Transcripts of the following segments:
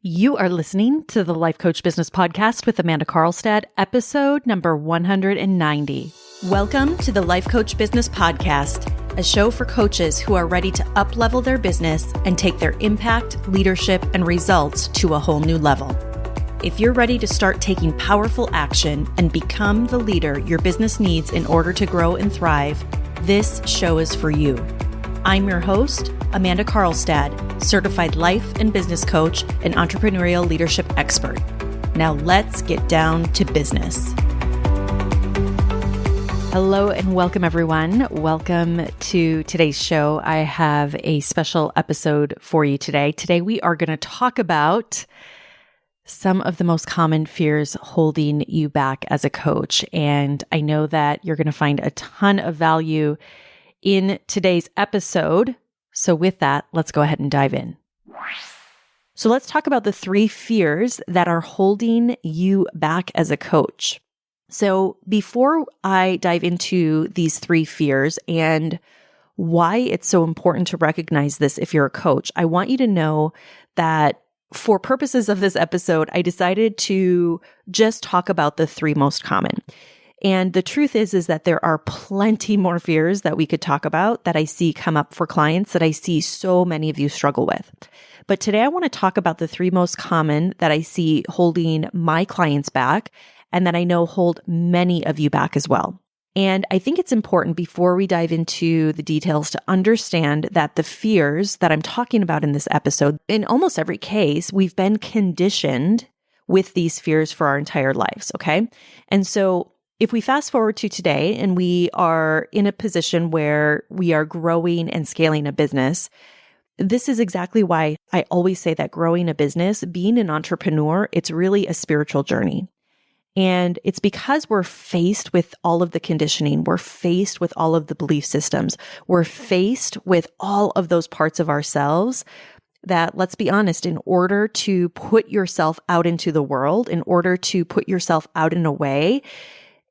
You are listening to the Life Coach Business Podcast with Amanda Carlstad, episode number 190. Welcome to the Life Coach Business Podcast, a show for coaches who are ready to up-level their business and take their impact, leadership, and results to a whole new level. If you're ready to start taking powerful action and become the leader your business needs in order to grow and thrive, this show is for you. I'm your host, Amanda Carlstad, certified life and business coach and entrepreneurial leadership expert. Now let's get down to business. Hello and welcome everyone. Welcome to today's show. I have a special episode for you today. Today we are going to talk about some of the most common fears holding you back as a coach. And I know that you're going to find a ton of value in today's episode. So with that, let's go ahead and dive in. So let's talk about the 3 fears that are holding you back as a coach. So before I dive into these 3 fears and why it's so important to recognize this if you're a coach, I want you to know that for purposes of this episode, I decided to just talk about the 3 most common. And the truth is that there are plenty more fears that we could talk about that I see come up for clients that I see so many of you struggle with. But today I want to talk about the 3 most common that I see holding my clients back and that I know hold many of you back as well. And I think it's important before we dive into the details to understand that the fears that I'm talking about in this episode, in almost every case, we've been conditioned with these fears for our entire lives, okay? And so if we fast forward to today and we are in a position where we are growing and scaling a business, this is exactly why I always say that growing a business, being an entrepreneur, it's really a spiritual journey. And it's because we're faced with all of the conditioning, we're faced with all of the belief systems, we're faced with all of those parts of ourselves that, let's be honest, in order to put yourself out into the world, in order to put yourself out in a way,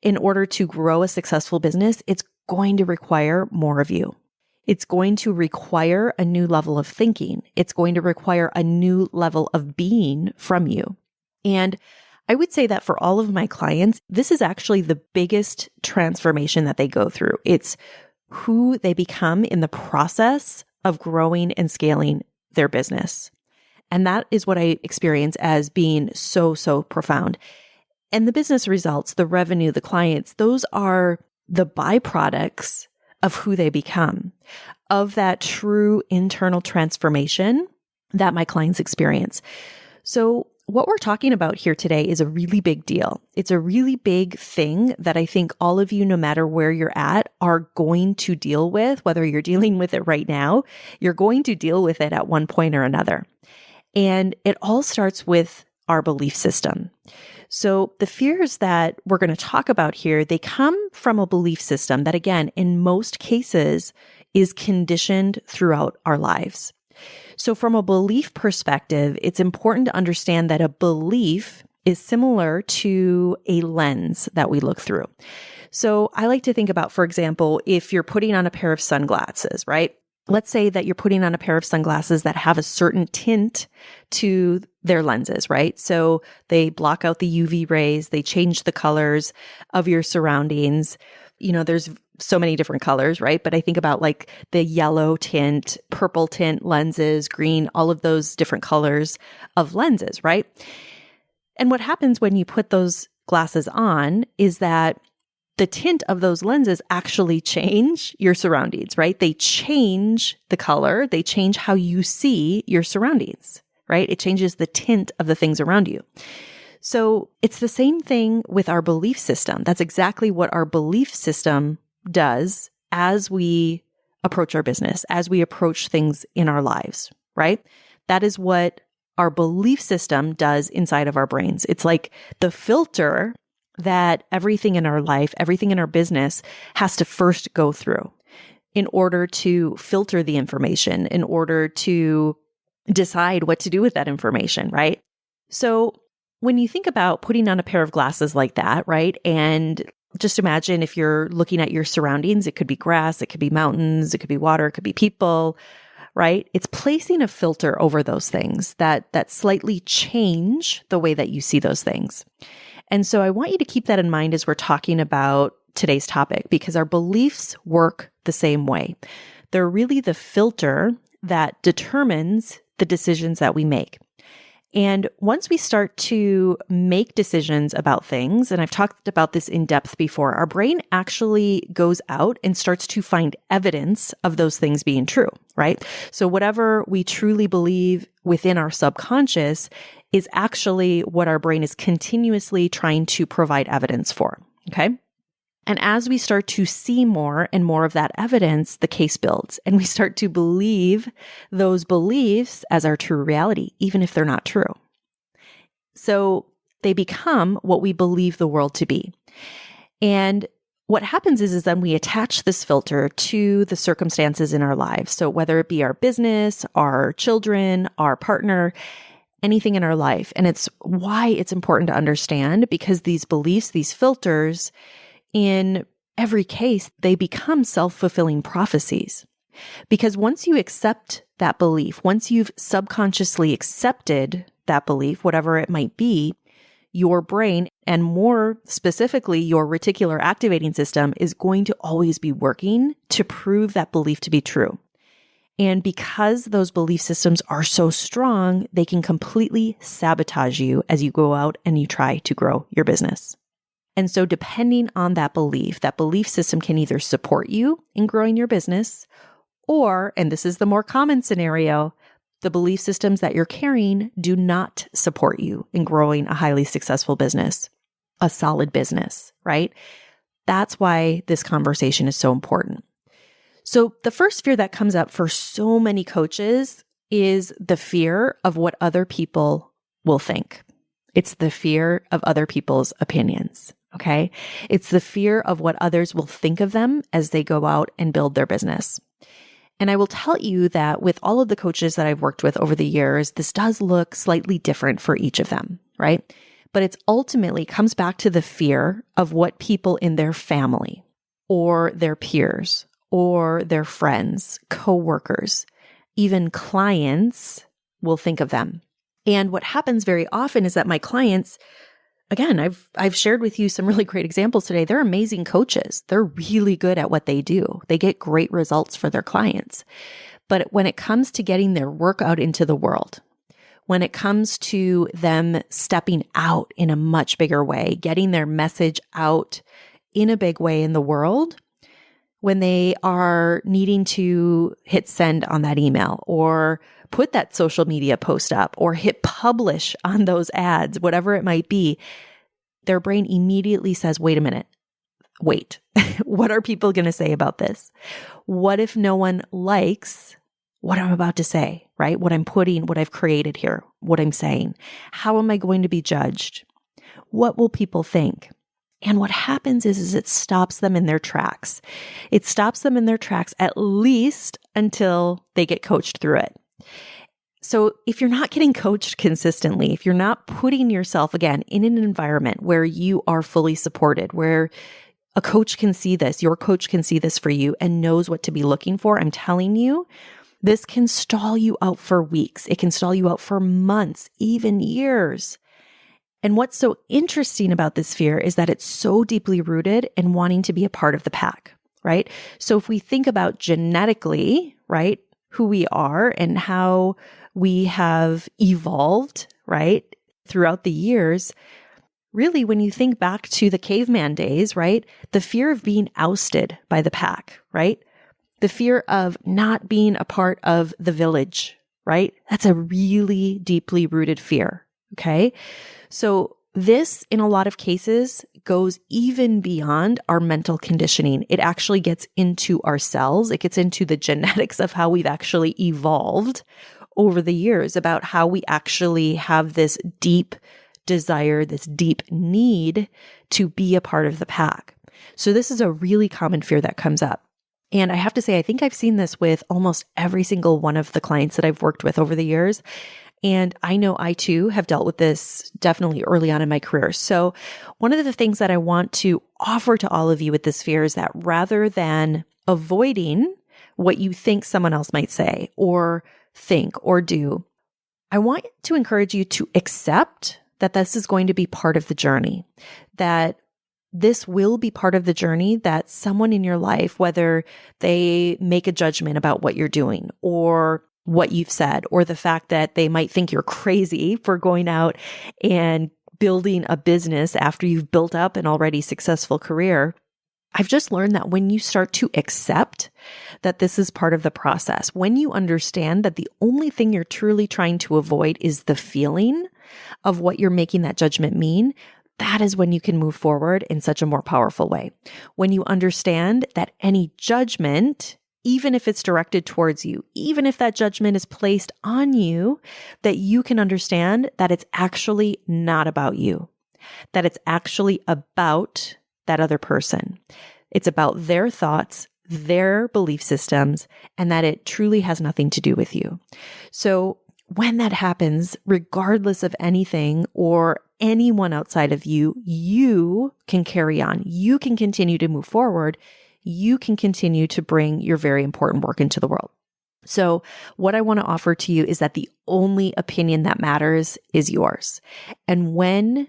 in order to grow a successful business, it's going to require more of you. It's going to require a new level of thinking. It's going to require a new level of being from you. And I would say that for all of my clients, this is actually the biggest transformation that they go through. It's who they become in the process of growing and scaling their business. And that is what I experience as being so profound. And the business results, the revenue, the clients, those are the byproducts of who they become, of that true internal transformation that my clients experience. So what we're talking about here today is a really big deal. It's a really big thing that I think all of you, no matter where you're at, are going to deal with, whether you're dealing with it right now, you're going to deal with it at one point or another. And it all starts with our belief system. So the fears that we're going to talk about here, they come from a belief system that, again, in most cases is conditioned throughout our lives. So from a belief perspective, it's important to understand that a belief is similar to a lens that we look through. So I like to think about, for example, if you're putting on a pair of sunglasses, right? Let's say that you're putting on a pair of sunglasses that have a certain tint to their lenses, right? So they block out the UV rays, they change the colors of your surroundings. You know, there's so many different colors, right? But I think about like the yellow tint, purple tint lenses, green, all of those different colors of lenses, right? And what happens when you put those glasses on is that the tint of those lenses actually change your surroundings, right? They change the color, they change how you see your surroundings, right? It changes the tint of the things around you. So it's the same thing with our belief system. That's exactly what our belief system does as we approach our business, as we approach things in our lives, right? That is what our belief system does inside of our brains. It's like the filter that everything in our life, everything in our business has to first go through in order to filter the information, in order to decide what to do with that information, right? So when you think about putting on a pair of glasses like that, right? And just imagine if you're looking at your surroundings, it could be grass, it could be mountains, it could be water, it could be people, right? It's placing a filter over those things that slightly change the way that you see those things. And so I want you to keep that in mind as we're talking about today's topic, because our beliefs work the same way. They're really the filter that determines the decisions that we make. And once we start to make decisions about things, and I've talked about this in depth before, our brain actually goes out and starts to find evidence of those things being true, right? So whatever we truly believe within our subconscious is actually what our brain is continuously trying to provide evidence for, okay? And as we start to see more and more of that evidence, the case builds, and we start to believe those beliefs as our true reality, even if they're not true. So they become what we believe the world to be. And what happens is then we attach this filter to the circumstances in our lives. So whether it be our business, our children, our partner, anything in our life. And it's why it's important to understand, because these beliefs, these filters, in every case, they become self-fulfilling prophecies. Because once you accept that belief, once you've subconsciously accepted that belief, whatever it might be, your brain, and more specifically, your reticular activating system, is going to always be working to prove that belief to be true. And because those belief systems are so strong, they can completely sabotage you as you go out and you try to grow your business. And so depending on that belief system can either support you in growing your business, or, and this is the more common scenario, the belief systems that you're carrying do not support you in growing a highly successful business, a solid business, right? That's why this conversation is so important. So the first fear that comes up for so many coaches is the fear of what other people will think. It's the fear of other people's opinions. Okay. It's the fear of what others will think of them as they go out and build their business. And I will tell you that with all of the coaches that I've worked with over the years, this does look slightly different for each of them, right? But it's ultimately comes back to the fear of what people in their family or their peers or their friends, coworkers, even clients will think of them. And what happens very often is that my clients, again, I've shared with you some really great examples today. They're amazing coaches. They're really good at what they do. They get great results for their clients. But when it comes to getting their work out into the world, when it comes to them stepping out in a much bigger way, getting their message out in a big way in the world, when they are needing to hit send on that email or put that social media post up or hit publish on those ads, whatever it might be, their brain immediately says, wait a minute, wait, what are people going to say about this? What if no one likes what I'm about to say, right? What I'm putting, what I've created here, what I'm saying. How am I going to be judged? What will people think? And what happens is it stops them in their tracks. It stops them in their tracks at least until they get coached through it. So if you're not getting coached consistently, if you're not putting yourself, again, in an environment where you are fully supported, where a coach can see this, your coach can see this for you and knows what to be looking for, I'm telling you, this can stall you out for weeks. It can stall you out for months, even years. And what's so interesting about this fear is that it's so deeply rooted in wanting to be a part of the pack, right? So if we think about genetically, right, who we are and how we have evolved, right, throughout the years, really, when you think back to the caveman days, right, the fear of being ousted by the pack, right? The fear of not being a part of the village, right? That's a really deeply rooted fear, okay? So this, in a lot of cases, goes even beyond our mental conditioning. It actually gets into our cells. It gets into the genetics of how we've actually evolved over the years, about how we actually have this deep desire, this deep need to be a part of the pack. So this is a really common fear that comes up. And I have to say, I think I've seen this with almost every single one of the clients that I've worked with over the years. And I know I too have dealt with this definitely early on in my career. So one of the things that I want to offer to all of you with this fear is that rather than avoiding what you think someone else might say or think or do, I want to encourage you to accept that this is going to be part of the journey, that this will be part of the journey, that someone in your life, whether they make a judgment about what you're doing or what you've said, or the fact that they might think you're crazy for going out and building a business after you've built up an already successful career, I've just learned that when you start to accept that this is part of the process, when you understand that the only thing you're truly trying to avoid is the feeling of what you're making that judgment mean, that is when you can move forward in such a more powerful way. When you understand that any judgment, even if it's directed towards you, even if that judgment is placed on you, that you can understand that it's actually not about you, that it's actually about that other person. It's about their thoughts, their belief systems, and that it truly has nothing to do with you. So when that happens, regardless of anything or anyone outside of you, you can carry on. You can continue to move forward. You can continue to bring your very important work into the world. So what I want to offer to you is that the only opinion that matters is yours. And when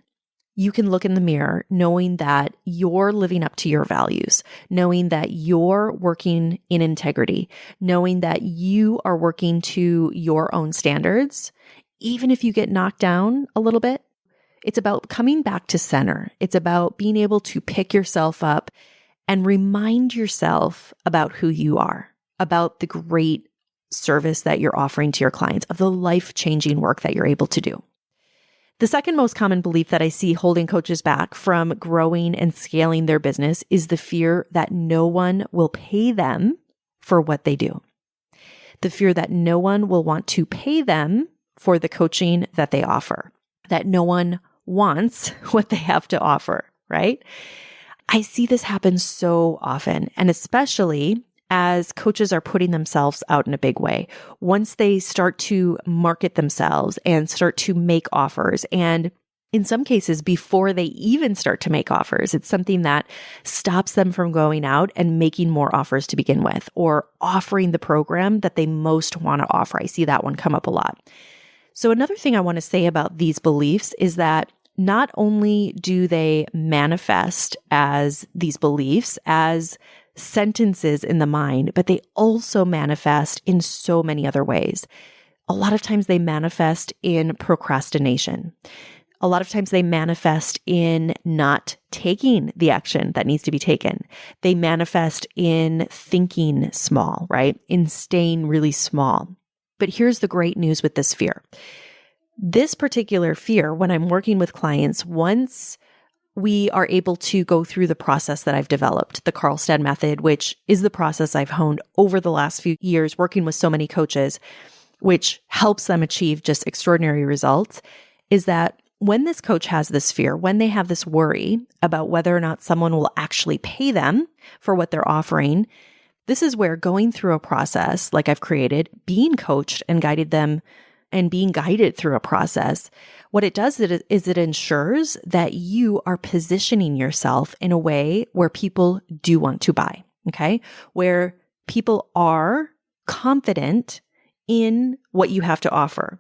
you can look in the mirror knowing that you're living up to your values, knowing that you're working in integrity, knowing that you are working to your own standards, even if you get knocked down a little bit, it's about coming back to center. It's about being able to pick yourself up and remind yourself about who you are, about the great service that you're offering to your clients, of the life-changing work that you're able to do. The second most common belief that I see holding coaches back from growing and scaling their business is the fear that no one will pay them for what they do. The fear that no one will want to pay them for the coaching that they offer, that no one wants what they have to offer, right? I see this happen so often, and especially as coaches are putting themselves out in a big way. Once they start to market themselves and start to make offers, and in some cases, before they even start to make offers, it's something that stops them from going out and making more offers to begin with, or offering the program that they most want to offer. I see that one come up a lot. So another thing I want to say about these beliefs is that not only do they manifest as these beliefs, as sentences in the mind, but they also manifest in so many other ways. A lot of times they manifest in procrastination. A lot of times they manifest in not taking the action that needs to be taken. They manifest in thinking small, right? In staying really small. But here's the great news with this fear. This particular fear, when I'm working with clients, once we are able to go through the process that I've developed, the Karlstad method, which is the process I've honed over the last few years working with so many coaches, which helps them achieve just extraordinary results, is that when this coach has this fear, when they have this worry about whether or not someone will actually pay them for what they're offering, this is where going through a process like I've created, being coached and guided them and being guided through a process, what it does is it ensures that you are positioning yourself in a way where people do want to buy, okay? Where people are confident in what you have to offer,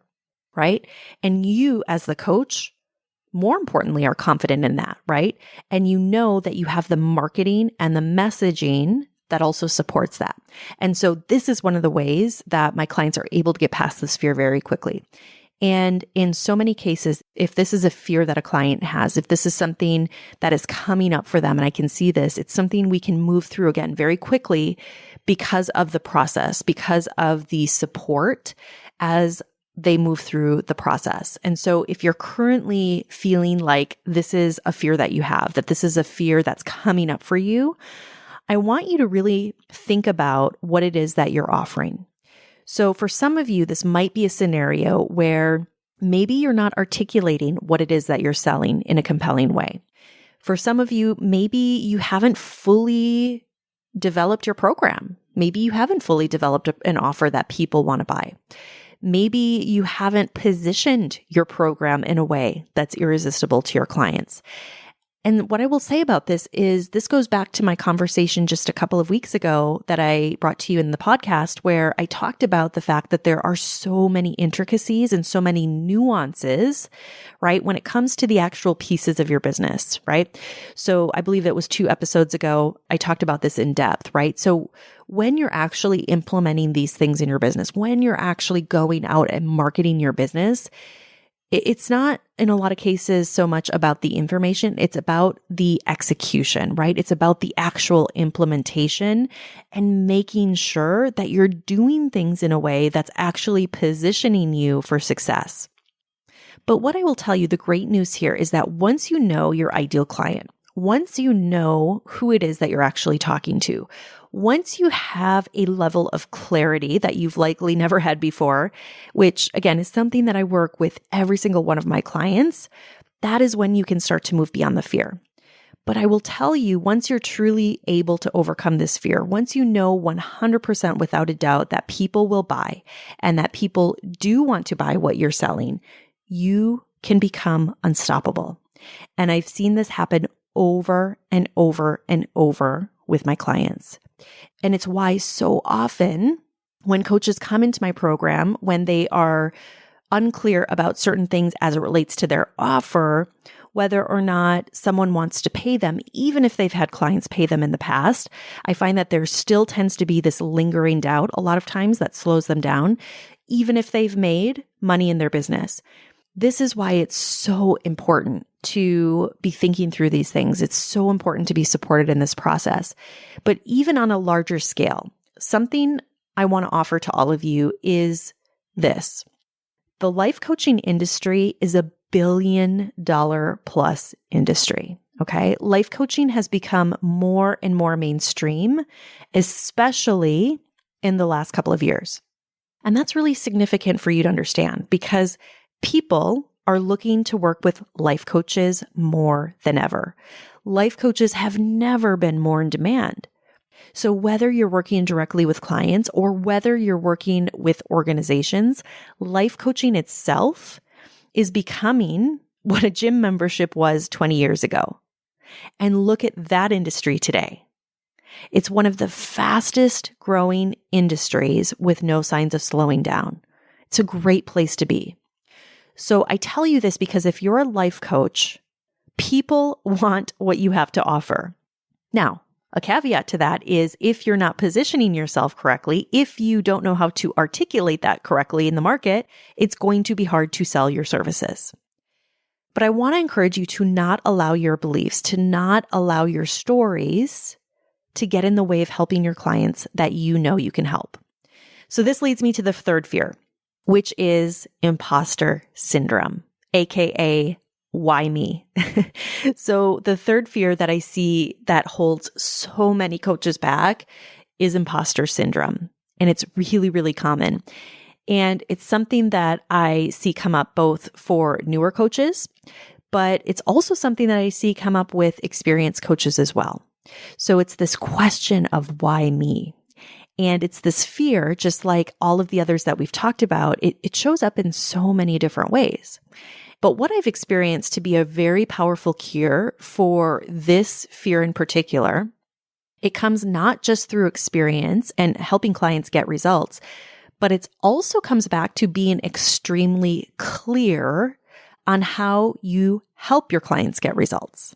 right? And you as the coach, more importantly, are confident in that, right? And you know that you have the marketing and the messaging that also supports that. And so this is one of the ways that my clients are able to get past this fear very quickly. And in so many cases, if this is a fear that a client has, if this is something that is coming up for them, and I can see this, it's something we can move through again very quickly because of the process, because of the support as they move through the process. And so if you're currently feeling like this is a fear that you have, that this is a fear that's coming up for you, I want you to really think about what it is that you're offering. So for some of you, this might be a scenario where maybe you're not articulating what it is that you're selling in a compelling way. For some of you, maybe you haven't fully developed your program. Maybe you haven't fully developed an offer that people want to buy. Maybe you haven't positioned your program in a way that's irresistible to your clients. And what I will say about this is this goes back to my conversation just a couple of weeks ago that I brought to you in the podcast, where I talked about the fact that there are so many intricacies and so many nuances, right? When it comes to the actual pieces of your business, right? So I believe it was 2 episodes ago, I talked about this in depth, right? So when you're actually implementing these things in your business, when you're actually going out and marketing your business, it's not in a lot of cases so much about the information. It's about the execution, right? It's about the actual implementation and making sure that you're doing things in a way that's actually positioning you for success. But what I will tell you, the great news here is that once you know your ideal client, once you know who it is that you're actually talking to, once you have a level of clarity that you've likely never had before, which again is something that I work with every single one of my clients, that is when you can start to move beyond the fear. But I will tell you, once you're truly able to overcome this fear, once you know 100% without a doubt that people will buy and that people do want to buy what you're selling, you can become unstoppable. And I've seen this happen over and over and over with my clients. And it's why so often when coaches come into my program, when they are unclear about certain things as it relates to their offer, whether or not someone wants to pay them, even if they've had clients pay them in the past, I find that there still tends to be this lingering doubt a lot of times that slows them down, even if they've made money in their business. This is why it's so important to be thinking through these things. It's so important to be supported in this process. But even on a larger scale, something I want to offer to all of you is this. The life coaching industry is a $1 billion plus industry. Okay. Life coaching has become more and more mainstream, especially in the last couple of years. And that's really significant for you to understand because people are looking to work with life coaches more than ever. Life coaches have never been more in demand. So whether you're working directly with clients or whether you're working with organizations, life coaching itself is becoming what a gym membership was 20 years ago. And look at that industry today. It's one of the fastest growing industries with no signs of slowing down. It's a great place to be. So I tell you this because if you're a life coach, people want what you have to offer. Now, a caveat to that is if you're not positioning yourself correctly, if you don't know how to articulate that correctly in the market, it's going to be hard to sell your services. But I want to encourage you to not allow your beliefs, to not allow your stories to get in the way of helping your clients that you know you can help. So this leads me to the third fear, which is imposter syndrome, aka why me? So the third fear that I see that holds so many coaches back is imposter syndrome. And it's really, really common. And it's something that I see come up both for newer coaches, but it's also something that I see come up with experienced coaches as well. So it's this question of why me? And it's this fear, just like all of the others that we've talked about, it shows up in so many different ways. But what I've experienced to be a very powerful cure for this fear in particular, it comes not just through experience and helping clients get results, but it also comes back to being extremely clear on how you help your clients get results.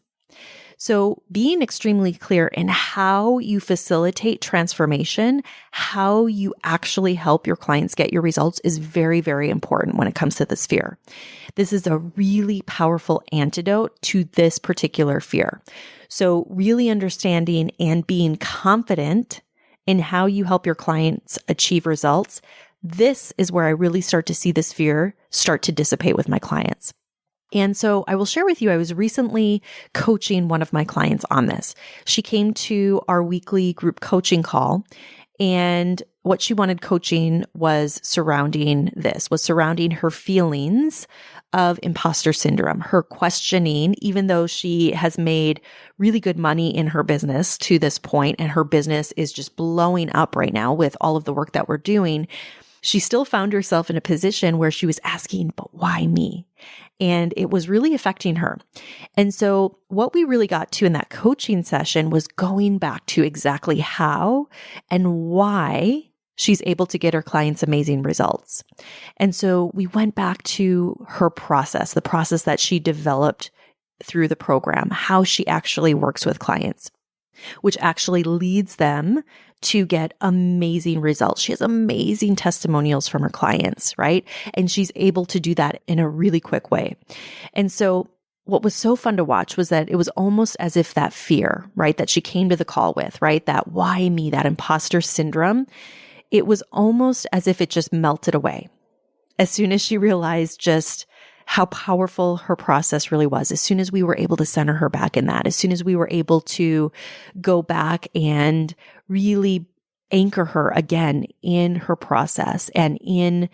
So being extremely clear in how you facilitate transformation, how you actually help your clients get your results is very, very important when it comes to this fear. This is a really powerful antidote to this particular fear. So really understanding and being confident in how you help your clients achieve results, this is where I really start to see this fear start to dissipate with my clients. And so I will share with you, I was recently coaching one of my clients on this. She came to our weekly group coaching call, and what she wanted coaching was surrounding her feelings of imposter syndrome, her questioning, even though she has made really good money in her business to this point, and her business is just blowing up right now with all of the work that we're doing. she still found herself in a position where she was asking, but why me? And it was really affecting her. And so what we really got to in that coaching session was going back to exactly how and why she's able to get her clients amazing results. And so we went back to her process, the process that she developed through the program, how she actually works with clients, which actually leads them to get amazing results. She has amazing testimonials from her clients, right? And she's able to do that in a really quick way. And so what was so fun to watch was that it was almost as if that fear, right, that she came to the call with, right, that why me, that imposter syndrome, it was almost as if it just melted away as soon as she realized just how powerful her process really was. As soon as we were able to center her back in that, as soon as we were able to go back and really anchor her again in her process and in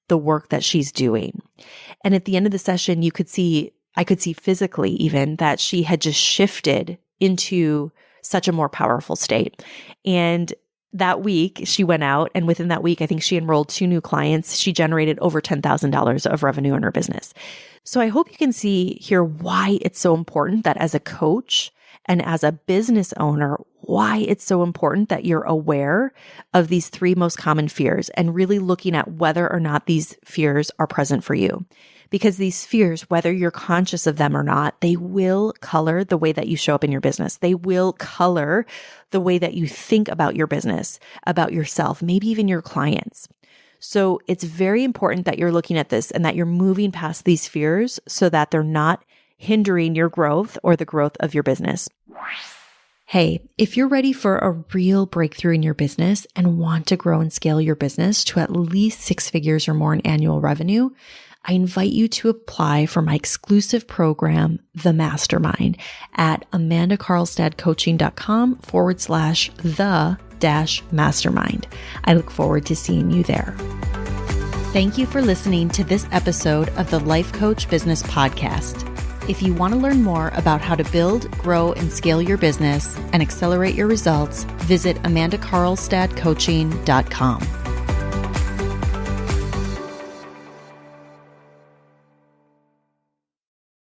the work that she's doing. And at the end of the session, I could see physically even that she had just shifted into such a more powerful state. And that week she went out, and within that week, I think she enrolled 2 new clients. She generated over $10,000 of revenue in her business. So I hope you can see here why it's so important that as a coach and as a business owner, why it's so important that you're aware of these 3 most common fears and really looking at whether or not these fears are present for you. Because these fears, whether you're conscious of them or not, they will color the way that you show up in your business. They will color the way that you think about your business, about yourself, maybe even your clients. So it's very important that you're looking at this and that you're moving past these fears so that they're not hindering your growth or the growth of your business. Hey, if you're ready for a real breakthrough in your business and want to grow and scale your business to at least 6 figures or more in annual revenue, I invite you to apply for my exclusive program, The Mastermind, at amandacarlstadcoaching.com/the-mastermind. I look forward to seeing you there. Thank you for listening to this episode of the Life Coach Business Podcast. If you want to learn more about how to build, grow, and scale your business and accelerate your results, visit amandacarlstadcoaching.com.